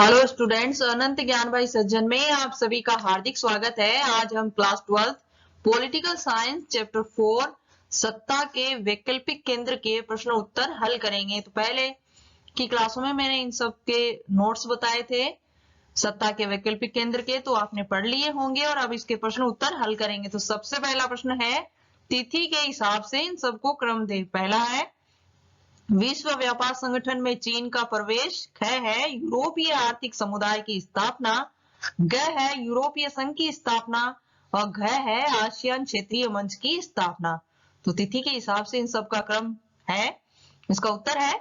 Hello students, अनंत ज्ञान भाई सज्जन में आप सभी का हार्दिक स्वागत है। आज हम क्लास 12 पॉलिटिकल साइंस चैप्टर 4 सत्ता के वैकल्पिक केंद्र के प्रश्न उत्तर हल करेंगे। तो पहले की क्लासों में मैंने इन सब के नोट्स बताए थे सत्ता के वैकल्पिक केंद्र के, तो आपने पढ़ लिए होंगे और अब इसके प्रश्न उत्तर हल करेंगे। तो सबसे पहला प्रश्न है, तिथि के हिसाब से इन सबको क्रम दे। पहला है, विश्व व्यापार संगठन में चीन का प्रवेश। ख है, यूरोपीय आर्थिक समुदाय की स्थापना। ग है, यूरोपीय संघ की स्थापना। और घ है, आसियान क्षेत्रीय मंच की स्थापना। तो तिथि के हिसाब से इन सब का क्रम है। इसका उत्तर है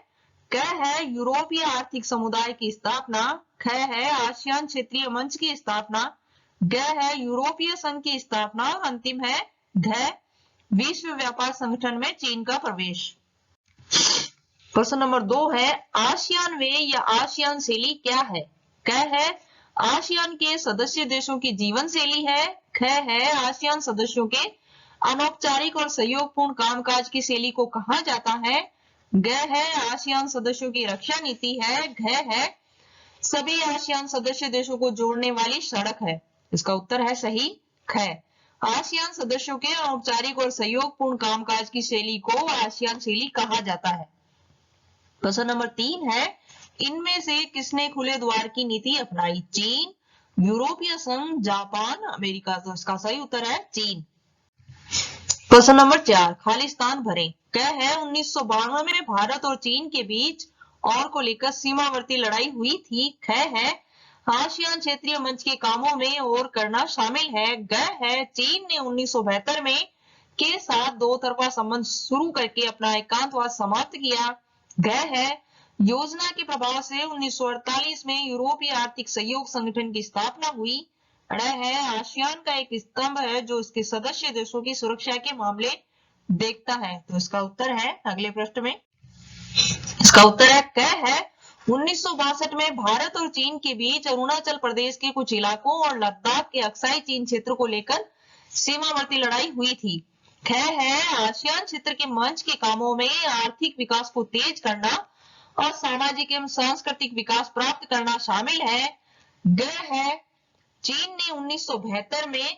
क है, यूरोपीय आर्थिक समुदाय की स्थापना। ख है, आसियान क्षेत्रीय मंच की स्थापना। ग है, यूरोपीय संघ की स्थापना। और अंतिम है घ, विश्व व्यापार संगठन में चीन का प्रवेश। प्रश्न नंबर 2 है, आसियान वे या आसियान शैली क्या है? क है, आसियान के सदस्य देशों की जीवन शैली है। ख है, आसियान सदस्यों के अनौपचारिक और सहयोगपूर्ण कामकाज की शैली को कहा जाता है। ग है, आसियान सदस्यों की रक्षा नीति है। घ है, सभी आसियान सदस्य देशों को जोड़ने वाली सड़क है। इसका उत्तर है सही ख। आसियान सदस्यों के अनौपचारिक और सहयोगपूर्ण कामकाज की शैली को आसियान शैली कहा जाता है। प्रश्न नंबर 3 है, इनमें से किसने खुले द्वार की नीति अपनाई? चीन, यूरोपीय संघ, जापान, अमेरिका। तो इसका सही उत्तर है चीन। प्रश्न नंबर 4, खाली स्थान भरें। क है, 1992 में भारत और चीन के बीच और को लेकर सीमावर्ती लड़ाई हुई थी। ख है, आसियान क्षेत्रीय मंच के कामों में और करना शामिल है। ग है, चीन ने 1972 में के साथ दो तरफा संबंध शुरू करके अपना एकांतवाद समाप्त किया। घ है, योजना के प्रभाव से 1948 में यूरोपीय आर्थिक सहयोग संगठन की स्थापना हुई। ड़ है, आसियान का एक स्तंभ है जो इसके सदस्य देशों की सुरक्षा के मामले देखता है। तो इसका उत्तर है अगले प्रश्न में, इसका उत्तर है क है, 1962 में भारत और चीन के बीच अरुणाचल प्रदेश के कुछ इलाकों और लद्दाख के अक्साई चीन क्षेत्र को लेकर सीमावर्ती लड़ाई हुई थी। ख है, आसियान क्षेत्र के मंच के कामों में आर्थिक विकास को तेज करना और सामाजिक एवं सांस्कृतिक विकास प्राप्त करना शामिल है। ग है, चीन ने 1972 में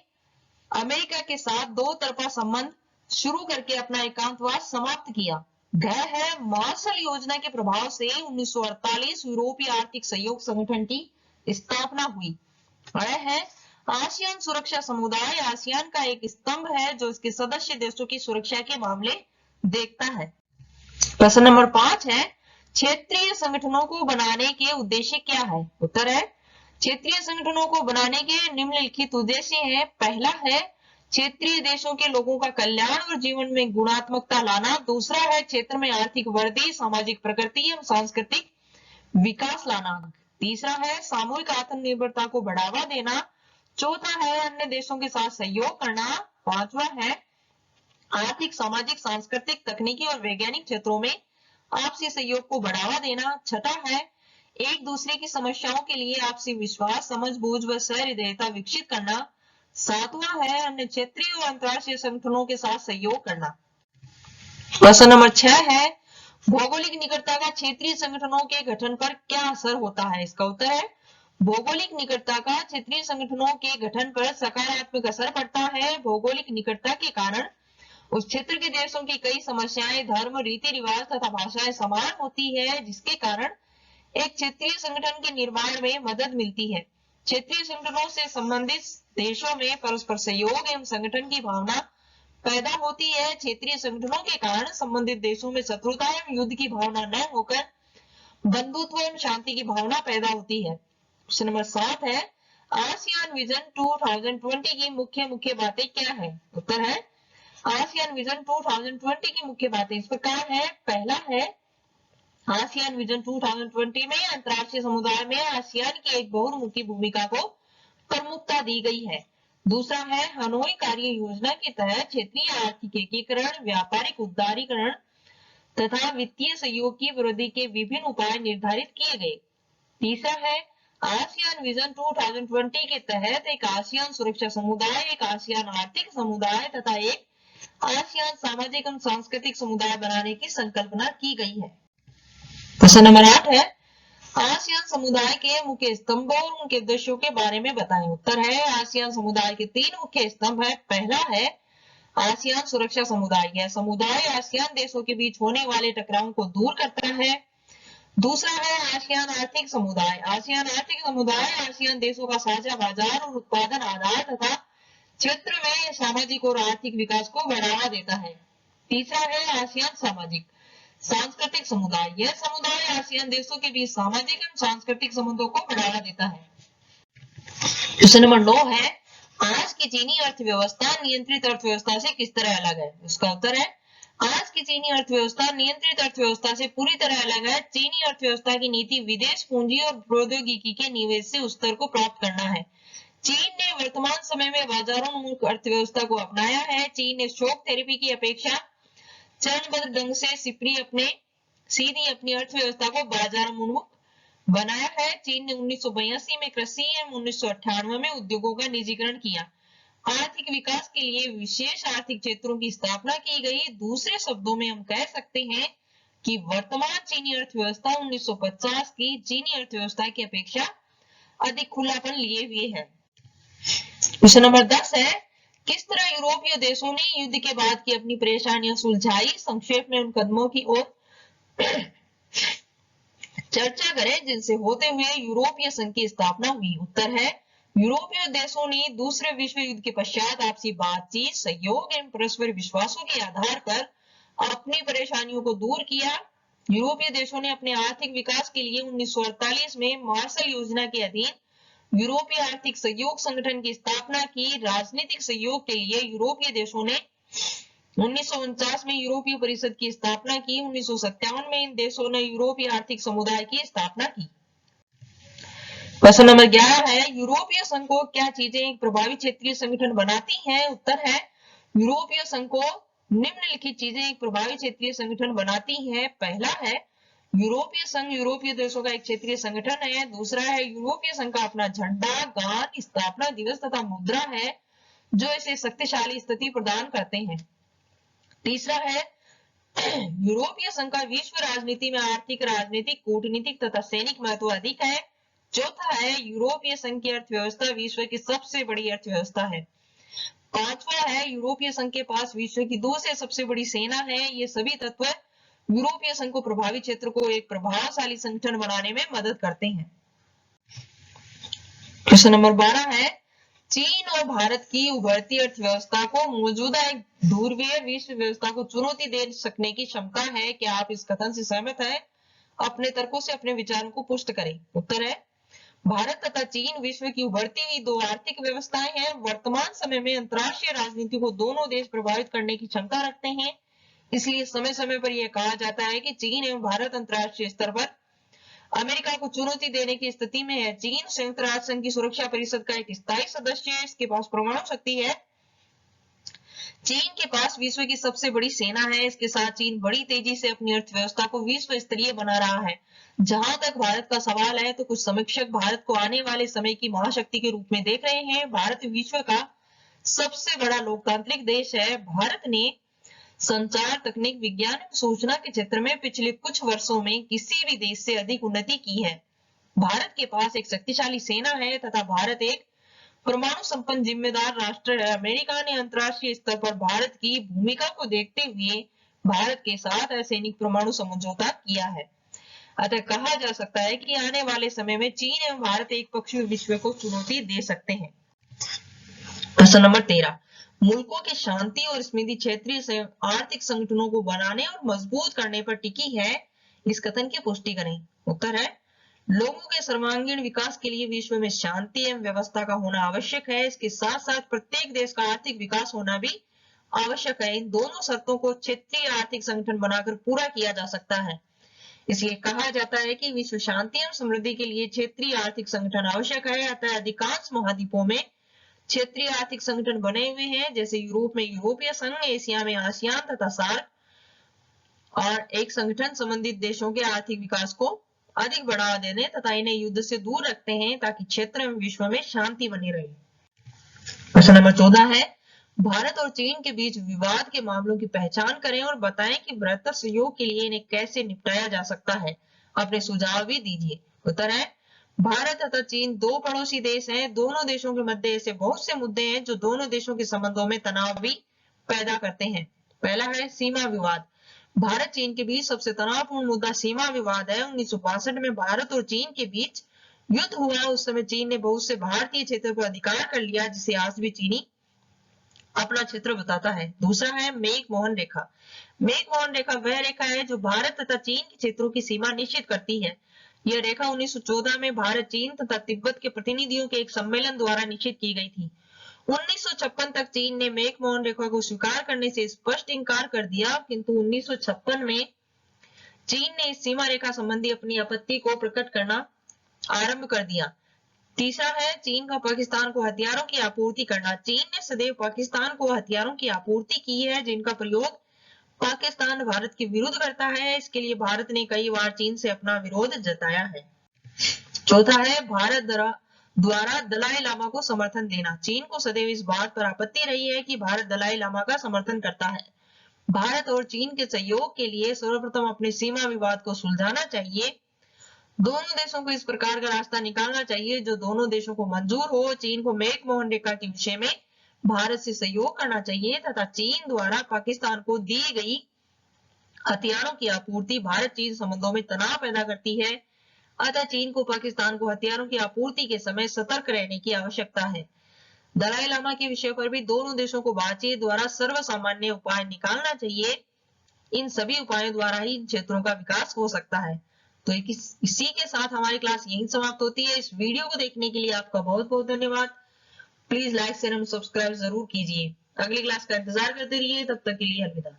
अमेरिका के साथ दो तरफा संबंध शुरू करके अपना एकांतवाद समाप्त किया। घ है, मार्शल योजना के प्रभाव से 1948 यूरोपीय आर्थिक सहयोग संगठन की स्थापना हुई। ड़ है, आसियान सुरक्षा समुदाय आसियान का एक स्तंभ है जो इसके सदस्य देशों की सुरक्षा के मामले देखता है। प्रश्न नंबर 5 है, क्षेत्रीय संगठनों को बनाने के उद्देश्य क्या है? उत्तर है, क्षेत्रीय संगठनों को बनाने के निम्नलिखित उद्देश्य हैं। पहला है, क्षेत्रीय देशों के लोगों का कल्याण और जीवन में गुणात्मकता लाना। दूसरा है, क्षेत्र में आर्थिक वृद्धि, सामाजिक प्रगति एवं सांस्कृतिक विकास लाना। तीसरा है, सामूहिक आत्मनिर्भरता को बढ़ावा देना। चौथा है, अन्य देशों के साथ सहयोग करना। पांचवा है, आर्थिक, सामाजिक, सांस्कृतिक, तकनीकी और वैज्ञानिक क्षेत्रों में आपसी सहयोग को बढ़ावा देना। छठा है, एक दूसरे की समस्याओं के लिए आपसी विश्वास, समझबूझ व सहृदयता विकसित करना। सातवां है, अन्य क्षेत्रीय और अंतर्राष्ट्रीय संगठनों के साथ सहयोग करना। प्रश्न नंबर 6 है, भौगोलिक निकटता का क्षेत्रीय संगठनों के गठन पर क्या असर होता है? इसका उत्तर है, भौगोलिक निकटता का क्षेत्रीय संगठनों के गठन पर सकारात्मक असर पड़ता है। भौगोलिक निकटता के कारण उस क्षेत्र के देशों की कई समस्याएं, धर्म, रीति रिवाज तथा भाषाएं समान होती है, जिसके कारण एक क्षेत्रीय संगठन के निर्माण में मदद मिलती है। क्षेत्रीय संगठनों से संबंधित देशों में परस्पर सहयोग एवं संगठन की भावना पैदा होती है। क्षेत्रीय संगठनों के कारण संबंधित देशों में शत्रुता एवं युद्ध की भावना न होकर बंधुत्व एवं शांति की भावना पैदा होती है। क्वेश्चन नंबर 7 है, आसियान विजन 2020 की मुख्य बातें क्या है? उत्तर है, आसियान विजन 2020 की मुख्य बातें इस प्रकार है। पहला है, आसियान विजन 2020 में अंतर्राष्ट्रीय समुदाय में आसियान की एक बहुमुखी भूमिका को प्रमुखता दी गई है। दूसरा है, हनोई कार्य योजना के तहत क्षेत्रीय आर्थिक एकीकरण, व्यापारिक उदारीकरण तथा वित्तीय सहयोग की वृद्धि के विभिन्न उपाय निर्धारित किए गए। तीसरा है, आसियान विजन 2020 के तहत एक आसियान सुरक्षा समुदाय, एक आसियान आर्थिक समुदाय तथा एक आसियान सामाजिक एवं सांस्कृतिक समुदाय बनाने की संकल्पना की गई है। प्रश्न नंबर 8 है, आसियान समुदाय के मुख्य स्तंभों और उनके उद्देश्यों के बारे में बताएं। उत्तर है आसियान समुदाय के 3 मुख्य स्तंभ है। पहला है आसियान सुरक्षा समुदाय। यह समुदाय आसियान देशों के बीच होने वाले टकरावों को दूर करता है। दूसरा है आसियान आर्थिक समुदाय। आसियान आर्थिक समुदाय आसियान देशों का साझा बाजार और उत्पादन आधार तथा क्षेत्र में सामाजिक और आर्थिक विकास को बढ़ावा देता है। तीसरा है आसियान सामाजिक सांस्कृतिक समुदाय। यह समुदाय आसियान देशों के बीच सामाजिक एवं सांस्कृतिक संबंधों को बढ़ावा देता है। क्वेश्चन नंबर 9 है आज की चीनी अर्थव्यवस्था नियंत्रित अर्थव्यवस्था से किस तरह अलग है। उसका उत्तर है आज की चीनी अर्थव्यवस्था नियंत्रित अर्थव्यवस्था से पूरी तरह अलग है। चीनी अर्थव्यवस्था की नीति विदेश पूंजी और प्रौद्योगिकी के निवेश से उस स्तर को प्राप्त करना है। चीन ने वर्तमान समय में बाजारोन्मुख अर्थव्यवस्था को अपनाया है। चीन ने शॉक थेरेपी की अपेक्षा चरणबद्ध ढंग से सीधी अपनी अर्थव्यवस्था को बाजारोन्मुख बनाया है। चीन ने 1982 में कृषि एवं 1998 में उद्योगों का निजीकरण किया। आर्थिक विकास के लिए विशेष आर्थिक क्षेत्रों की स्थापना की गई। दूसरे शब्दों में हम कह सकते हैं कि वर्तमान चीनी अर्थव्यवस्था 1950 की चीनी अर्थव्यवस्था की अपेक्षा अधिक खुलापन लिए हुए है। क्वेश्चन नंबर 10 है किस तरह यूरोपीय देशों ने युद्ध के बाद की अपनी परेशानियां सुलझाई। संक्षेप में उन कदमों की ओर चर्चा करें जिनसे होते हुए यूरोपीय संघ की स्थापना हुई। उत्तर है यूरोपीय देशों ने दूसरे विश्व युद्ध के पश्चात आपसी बातचीत सहयोग एवं परस्पर विश्वासों के आधार पर अपनी परेशानियों को दूर किया। यूरोपीय देशों ने अपने आर्थिक विकास के लिए 1948 में मार्शल योजना के अधीन यूरोपीय आर्थिक सहयोग संगठन की स्थापना की। राजनीतिक सहयोग के लिए यूरोपीय देशों ने 1949 में यूरोपीय परिषद की स्थापना की। 1957 में इन देशों ने यूरोपीय आर्थिक समुदाय की स्थापना की। क्वेश्चन नंबर 11 है यूरोपीय संघ को क्या चीजें एक प्रभावी क्षेत्रीय संगठन बनाती हैं। उत्तर है यूरोपीय संघ को निम्नलिखित चीजें एक प्रभावी क्षेत्रीय संगठन बनाती हैं। पहला है यूरोपीय संघ यूरोपीय देशों का एक क्षेत्रीय संगठन है। दूसरा है यूरोपीय संघ का अपना झंडा, गान, स्थापना दिवस तथा मुद्रा है जो इसे शक्तिशाली स्थिति प्रदान करते हैं। तीसरा है यूरोपीय संघ का विश्व राजनीति में आर्थिक, राजनीतिक, कूटनीतिक तथा सैनिक महत्व अधिक है। चौथा है यूरोपीय संघ की अर्थव्यवस्था विश्व की सबसे बड़ी अर्थव्यवस्था है। पांचवा है यूरोपीय संघ के पास विश्व की दूसरी सबसे बड़ी सेना है। ये सभी तत्व यूरोपीय संघ को प्रभावी क्षेत्र को एक प्रभावशाली संगठन बनाने में मदद करते हैं। क्वेश्चन नंबर 12 है चीन और भारत की उभरती अर्थव्यवस्था को मौजूदा एक ध्रुवीय विश्व व्यवस्था को चुनौती दे सकने की क्षमता है। क्या आप इस कथन से सहमत हैं? अपने तर्कों से अपने विचारों को पुष्ट करें। उत्तर है भारत तथा चीन विश्व की उभरती हुई दो आर्थिक व्यवस्थाएं हैं। वर्तमान समय में अंतर्राष्ट्रीय राजनीति को दोनों देश प्रभावित करने की क्षमता रखते हैं। इसलिए समय समय पर यह कहा जाता है कि चीन एवं भारत अंतर्राष्ट्रीय स्तर पर अमेरिका को चुनौती देने की स्थिति में है। चीन संयुक्त राष्ट्र संघ की सुरक्षा परिषद का एक स्थायी सदस्य है। इसके पास परमाणु शक्ति है। चीन के पास विश्व की सबसे बड़ी सेना है। इसके साथ चीन बड़ी तेजी से अपनी अर्थव्यवस्था को विश्व स्तरीय बना रहा है। जहां तक भारत का सवाल है तो कुछ समीक्षक भारत को आने वाले समय की महाशक्ति के रूप में देख रहे हैं। भारत विश्व का सबसे बड़ा लोकतांत्रिक देश है। भारत ने संचार, तकनीक, विज्ञान एवं सूचना के क्षेत्र में पिछले कुछ वर्षों में किसी भी देश से अधिक उन्नति की है। भारत के पास एक शक्तिशाली सेना है तथा भारत एक परमाणु संपन्न जिम्मेदार राष्ट्र है। अमेरिका ने अंतर्राष्ट्रीय स्तर पर भारत की भूमिका को देखते हुए भारत के साथ असैनिक परमाणु समझौता किया है। अतः कहा जा सकता है कि आने वाले समय में चीन एवं भारत एक पक्षीय विश्व को चुनौती दे सकते हैं। प्रश्न नंबर 13 मुल्कों की शांति और समृद्धि क्षेत्रीय आर्थिक संगठनों को बनाने और मजबूत करने पर टिकी है। इस कथन की पुष्टि करें। उत्तर है लोगों के सर्वांगीण विकास के लिए विश्व में शांति एवं व्यवस्था का होना आवश्यक है। इसके साथ साथ प्रत्येक देश का आर्थिक विकास होना भी आवश्यक है। इन दोनों शर्तों को क्षेत्रीय आर्थिक संगठन बनाकर पूरा किया जा सकता है। इसलिए कहा जाता है कि विश्व शांति एवं समृद्धि के लिए क्षेत्रीय आर्थिक संगठन आवश्यक है। अतः अधिकांश महाद्वीपों में क्षेत्रीय आर्थिक संगठन बने हुए हैं, जैसे यूरोप में यूरोपीय संघ, एशिया में आसियान तथा सार्क, और एक संगठन संबंधित देशों के आर्थिक विकास को अधिक बढ़ावा देने तथा इन्हें युद्ध से दूर रखते हैं ताकि क्षेत्र एवं विश्व में शांति बनी रहे। प्रश्न नंबर 14 है भारत और चीन के बीच विवाद के मामलों की पहचान करें और बताएं कि बेहतर सहयोग के लिए इन्हें कैसे निपटाया जा सकता है। अपने सुझाव भी दीजिए। उत्तर है भारत तथा चीन दो पड़ोसी देश हैं। दोनों देशों के मध्य ऐसे बहुत से मुद्दे हैं जो दोनों देशों के संबंधों में तनाव भी पैदा करते हैं। पहला है सीमा विवाद। भारत चीन के बीच सबसे तनावपूर्ण मुद्दा सीमा विवाद है। 1962 में भारत और चीन के बीच युद्ध हुआ। उस समय चीन ने बहुत से भारतीय क्षेत्रों पर अधिकार कर लिया, जिसे आज भी चीनी अपना क्षेत्र बताता है। दूसरा है मैक-मोहन रेखा। मैक-मोहन रेखा वह रेखा है जो भारत तथा चीन के क्षेत्रों की सीमा निश्चित करती है। यह रेखा 1914 में भारत, चीन तथा तिब्बत के प्रतिनिधियों के एक सम्मेलन द्वारा निश्चित की गई थी। 1956 तक चीन ने मैक-मोहन रेखा को स्वीकार करने से स्पष्ट इंकार कर दिया, किंतु 1956 में चीन ने इस सीमा रेखा संबंधी अपनी आपत्ति को प्रकट करना आरंभ कर दिया। तीसरा है चीन का पाकिस्तान को हथियारों की आपूर्ति करना। चीन ने सदैव पाकिस्तान को हथियारों की आपूर्ति की है, जिनका प्रयोग पाकिस्तान भारत के विरुद्ध करता है। इसके लिए भारत ने कई बार चीन से अपना विरोध जताया है। चौथा है भारत द्वारा दलाई लामा को समर्थन देना। चीन को सदैव इस बात पर आपत्ति रही है कि भारत दलाई लामा का समर्थन करता है। भारत और चीन के सहयोग के लिए सर्वप्रथम अपने सीमा विवाद को सुलझाना चाहिए। दोनों देशों को इस प्रकार का रास्ता निकालना चाहिए जो दोनों देशों को मंजूर हो। चीन को मैक-मोहन रेखा के विषय में भारत से सहयोग करना चाहिए तथा चीन द्वारा पाकिस्तान को दी गई हथियारों की आपूर्ति भारत चीन संबंधों में तनाव पैदा करती है। अतः चीन को पाकिस्तान को हथियारों की आपूर्ति के समय सतर्क रहने की आवश्यकता है। दलाई लामा के विषय पर भी दोनों देशों को बातचीत द्वारा सर्वसामान्य उपाय निकालना चाहिए। इन सभी उपायों द्वारा ही इन क्षेत्रों का विकास हो सकता है। तो इसी के साथ हमारी क्लास यहीं समाप्त होती है। इस वीडियो को देखने के लिए आपका बहुत बहुत धन्यवाद। Please like share and subscribe जरूर कीजिए। अगली क्लास का इंतजार करते रहिए। तब तक के लिए अलविदा।